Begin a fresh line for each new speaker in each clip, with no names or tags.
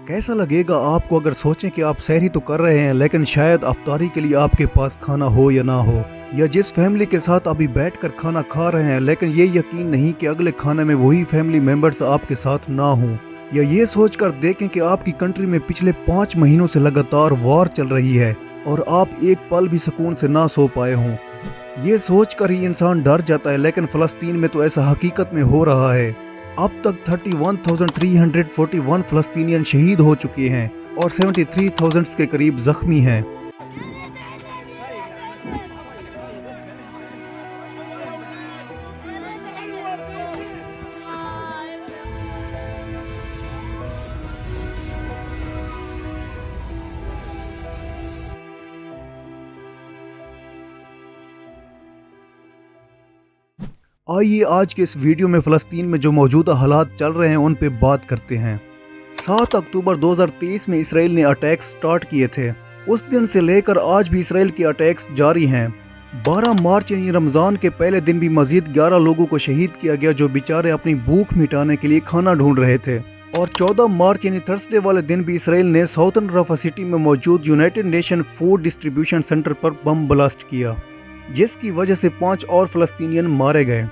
कैसा लगेगा आपको अगर सोचें कि आप सहरी तो कर रहे हैं लेकिन शायद अफ्तारी के लिए आपके पास खाना हो या ना हो, या जिस फैमिली के साथ अभी बैठकर खाना खा रहे हैं लेकिन ये यकीन नहीं कि अगले खाने में वही फैमिली मेंबर्स आपके साथ ना हो, या ये सोचकर देखें कि आपकी कंट्री में पिछले 5 महीनों से लगातार वॉर चल रही है और आप एक पल भी सुकून से ना सो पाए हों। ये सोचकर ही इंसान डर जाता है, लेकिन फ़लस्तीन में तो ऐसा हकीकत में हो रहा है। अब तक 31,341 फ़लस्तीनियन शहीद हो चुके हैं और 73,000 के करीब जख्मी हैं। आइए आज के इस वीडियो में फ़लस्तीन में जो मौजूदा हालात चल रहे हैं उन पे बात करते हैं। 7 अक्टूबर 2023 में इसराइल ने अटैक्स स्टार्ट किए थे। उस दिन से लेकर आज भी इसराइल के अटैक्स जारी हैं। 12 मार्च यानी रमज़ान के पहले दिन भी मजीद 11 लोगों को शहीद किया गया जो बेचारे अपनी भूख मिटाने के लिए खाना ढूंढ रहे थे। और 14 मार्च यानी थर्सडे वाले दिन भी इसराइल ने साउथर्न रफा सिटी में मौजूद United nation food distribution centre पर बम ब्लास्ट किया, जिसकी वजह से 5 और फ़लस्तीनियन मारे गए।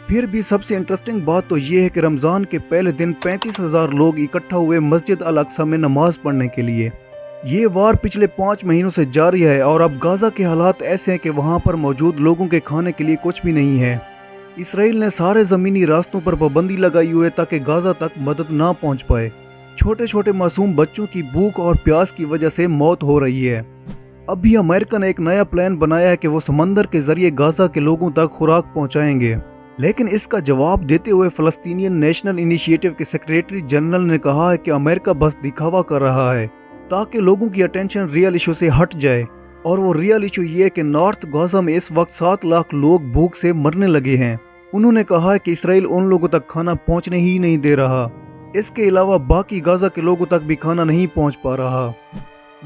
फिर भी सबसे इंटरेस्टिंग बात तो ये है कि रमज़ान के पहले दिन 35,000 लोग इकट्ठा हुए मस्जिद अल अक्सा में नमाज पढ़ने के लिए। ये वार पिछले 5 महीनों से जारी है और अब गाज़ा के हालात ऐसे हैं कि वहाँ पर मौजूद लोगों के खाने के लिए कुछ भी नहीं है। इसराइल ने सारे ज़मीनी रास्तों पर पाबंदी लगाई हुई है ताकि गाज़ा तक मदद ना पहुँच पाए। छोटे छोटे मासूम बच्चों की भूख और प्यास की वजह से मौत हो रही है। अभी अमेरिका ने एक नया प्लान बनाया है कि वो समंदर के जरिए गाज़ा के लोगों तक खुराक पहुंचाएंगे, लेकिन इसका जवाब देते हुए फ़लस्तीनियन नेशनल इनिशिएटिव के सेक्रेटरी जनरल ने कहा है कि अमेरिका बस दिखावा कर रहा है ताकि लोगों की अटेंशन रियल इशू से हट जाए। और वो रियल इशू ये है कि नॉर्थ गाज़ा में इस वक्त 7 लाख लोग भूख से मरने लगे हैं। उन्होंने कहा है कि इसराइल उन लोगों तक खाना पहुँचने ही नहीं दे रहा। इसके अलावा बाकी गाज़ा के लोगों तक भी खाना नहीं पहुँच पा रहा।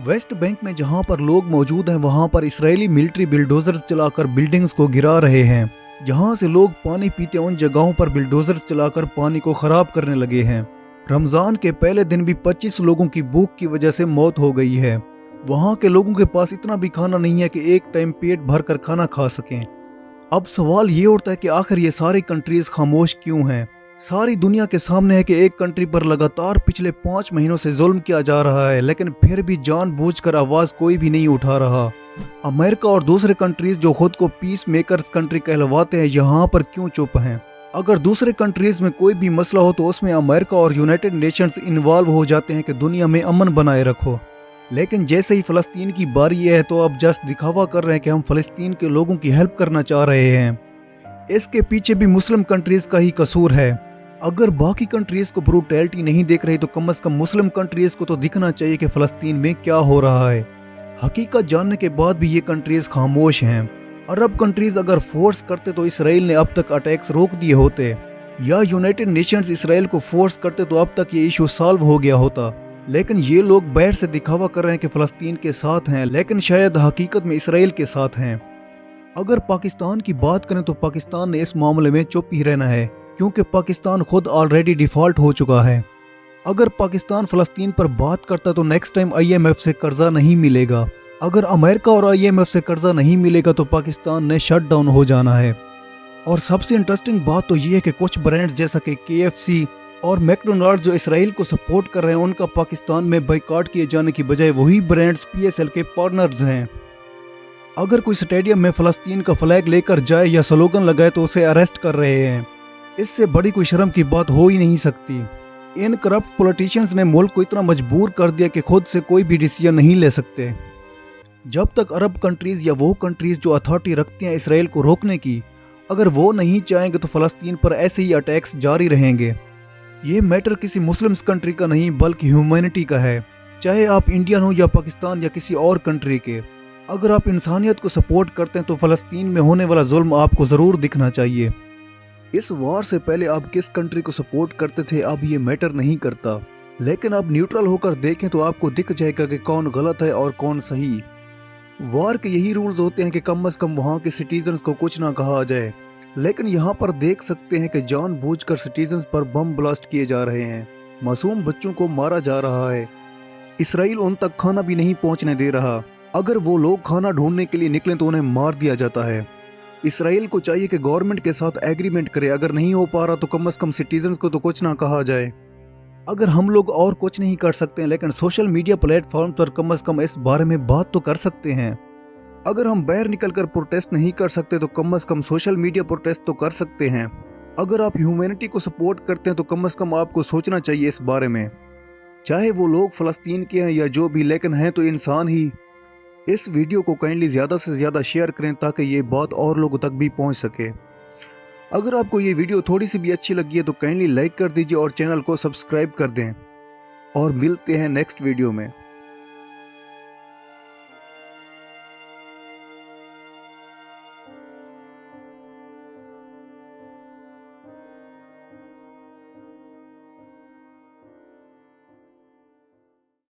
वेस्ट बैंक में जहां पर लोग मौजूद हैं वहां पर इसराइली मिलिट्री बिल्डोजर्स चलाकर बिल्डिंग्स को गिरा रहे हैं। जहां से लोग पानी पीते उन जगहों पर बिल्डोजर्स चलाकर पानी को खराब करने लगे हैं। रमजान के पहले दिन भी 25 लोगों की भूख की वजह से मौत हो गई है। वहां के लोगों के पास इतना भी खाना नहीं है कि एक टाइम पेट भर कर खाना खा सकें। अब सवाल ये उठता है कि आखिर ये सारी कंट्रीज खामोश क्यों हैं। सारी दुनिया के सामने है कि एक कंट्री पर लगातार पिछले 5 महीनों से जुल्म किया जा रहा है, लेकिन फिर भी जानबूझकर आवाज कोई भी नहीं उठा रहा। अमेरिका और दूसरे कंट्रीज जो खुद को पीस मेकर्स कंट्री कहलवाते हैं, यहाँ पर क्यों चुप हैं। अगर दूसरे कंट्रीज में कोई भी मसला हो तो उसमें अमेरिका और यूनाइटेड नेशंस इन्वॉल्व हो जाते हैं कि दुनिया में अमन बनाए रखो, लेकिन जैसे ही फ़लस्तीन की बारी है तो अब जस्ट दिखावा कर रहे हैं कि हम फ़लस्तीन के लोगों की हेल्प करना चाह रहे हैं। इसके पीछे भी मुस्लिम कंट्रीज का ही कसूर है। अगर बाकी कंट्रीज को ब्रूटैलिटी नहीं देख रही तो कम से कम मुस्लिम कंट्रीज को तो दिखना चाहिए कि फ़लस्तीन में क्या हो रहा है। हकीकत जानने के बाद भी ये कंट्रीज खामोश हैं। अरब कंट्रीज अगर फोर्स करते तो इसराइल ने अब तक अटैक्स रोक दिए होते, या यूनाइटेड नेशंस इसराइल को फोर्स करते तो अब तक ये इशू सॉल्व हो गया होता। लेकिन ये लोग बाहर से दिखावा कर रहे हैं कि फ़लस्तीन के साथ हैं, लेकिन शायद हकीकत में इसराइल के साथ हैं। अगर पाकिस्तान की बात करें तो पाकिस्तान ने इस मामले में चुप ही रहना है, क्योंकि पाकिस्तान खुद ऑलरेडी डिफ़ॉल्ट हो चुका है। अगर पाकिस्तान फ़लस्तीन पर बात करता तो नेक्स्ट टाइम IMF से कर्जा नहीं मिलेगा। अगर अमेरिका और IMF से कर्जा नहीं मिलेगा तो पाकिस्तान ने शट डाउन हो जाना है। और सबसे इंटरेस्टिंग बात तो ये है कि कुछ ब्रांड्स जैसा कि KFC और मैकडोनाल्ड्स जो इसराइल को सपोर्ट कर रहे हैं, उनका पाकिस्तान में बाइकआउट किए जाने की बजाय वही ब्रांड्स PSL के पार्टनर्स हैं। अगर कोई स्टेडियम में फ़लस्तीन का फ्लैग लेकर जाए या स्लोगन लगाए तो उसे अरेस्ट कर रहे हैं। इससे बड़ी कोई शर्म की बात हो ही नहीं सकती। इन करप्ट पॉलिटिशियंस ने मुल्क को इतना मजबूर कर दिया कि खुद से कोई भी डिसीजन नहीं ले सकते। जब तक अरब कंट्रीज या वो कंट्रीज जो अथॉरिटी रखती हैं इसराइल को रोकने की, अगर वो नहीं चाहेंगे तो फ़लस्तीन पर ऐसे ही अटैक्स जारी रहेंगे। ये मैटर किसी मुस्लिम कंट्री का नहीं बल्कि ह्यूमैनिटी का है, चाहे आप इंडियन हो या पाकिस्तान या किसी और कंट्री के। अगर आप इंसानियत को सपोर्ट करते हैं तो फ़लस्तीन में होने वाला जुल्म आपको ज़रूर दिखना चाहिए। इस वार से पहले आप किस कंट्री को सपोर्ट करते थे अब ये मैटर नहीं करता, लेकिन अब न्यूट्रल होकर देखें तो आपको दिख जाएगा कि कौन गलत है और कौन सही। वार के यही रूल्स होते हैं कि कम से कम वहाँ के सिटीजन्स को कुछ ना कहा जाए, लेकिन यहाँ पर देख सकते हैं कि जानबूझकर सिटीजन्स पर बम ब्लास्ट किए जा रहे हैं, मासूम बच्चों को मारा जा रहा है इसराइल उन तक खाना भी नहीं पहुंचने दे रहा। अगर वो लोग खाना ढूंढने के लिए निकलें तो उन्हें मार दिया जाता है। इसराइल को चाहिए कि गवर्नमेंट के साथ एग्रीमेंट करे, अगर नहीं हो पा रहा तो कम से कम सिटीजन्स को तो कुछ ना कहा जाए। अगर हम लोग और कुछ नहीं कर सकते हैं लेकिन सोशल मीडिया प्लेटफॉर्म पर कम से कम इस बारे में बात तो कर सकते हैं। अगर हम बाहर निकलकर प्रोटेस्ट नहीं कर सकते तो कम से कम सोशल मीडिया प्रोटेस्ट तो कर सकते हैं। अगर आप ह्यूमैनिटी को सपोर्ट करते हैं तो कम से कम आपको सोचना चाहिए इस बारे में, चाहे वो लोग फ़लस्तीन के हैं या जो भी, लेकिन हैं तो इंसान ही। इस वीडियो को काइंडली ज़्यादा से ज़्यादा शेयर करें ताकि ये बात और लोगों तक भी पहुंच सके। अगर आपको ये वीडियो थोड़ी सी भी अच्छी लगी है तो काइंडली लाइक कर दीजिए और चैनल को सब्सक्राइब कर दें। और मिलते हैं नेक्स्ट वीडियो में।